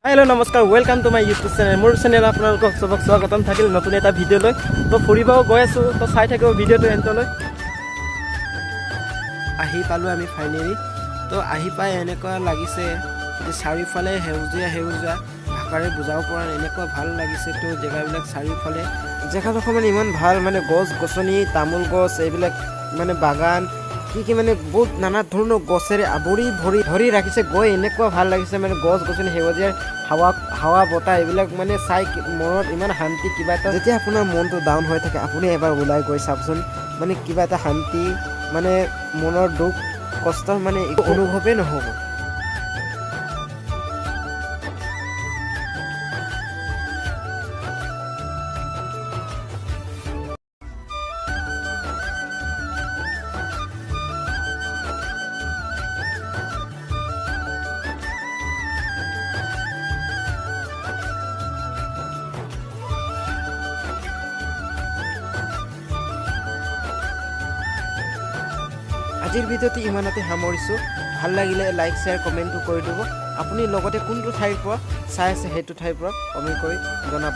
Hello नमस्कार welcome to my YouTube channel मोर channel आपलोक सबक स्वागतम থাকিল নতুন এটা ভিডিও লৈ তো ফুৰিব গৈ আছো তো চাই থাকিব ভিডিওটো এন্টলৈ আহি পালো আমি ফাইনালি তো আহি পাই এনেকুৱা লাগিছে যে চাৰিফালে হেউজীয়া হেউজীয়া ভাষাৰে বুজাব পৰা এনেকুৱা ভাল লাগিছে তো জেগাবিলাক চাৰিফালে জেগাডোখৰ মানে ইমান ভাল মানে গছ গছনি তামোল গছ এইবিলাক মানে বাগান কি মানে বহুত নানা ধৰণৰ গছেৰে আবৰি ভৰি ৰাখিছে গৈ এনেকুৱা ভাল লাগিছে মানে গছ গছনি হেউজীয়া হাৱা বতাহ এইবিলাক মানে চাই মনত ইমান শান্তি কিবা এটা যেতিয়া আপোনাৰ মনটো ডাউন হৈ থাকে আপুনি এবাৰ ওলাই গৈ চাওকচোন মানে কিবা এটা শান্তি মানে মনৰ দুখ কষ্ট মানে অনুভৱেই নহ'ব। আজিৰ ভিডিঅ'টো ইমানতে সামৰিছোঁ। ভাল লাগিলে লাইক শ্বেয়াৰ কমেণ্টটো কৰি দিব। আপুনি লগতে কোনটো ঠাইৰ পৰা চাই আছে সেইটো ঠাইৰ পৰা কমেণ্ট কৰি জনাব।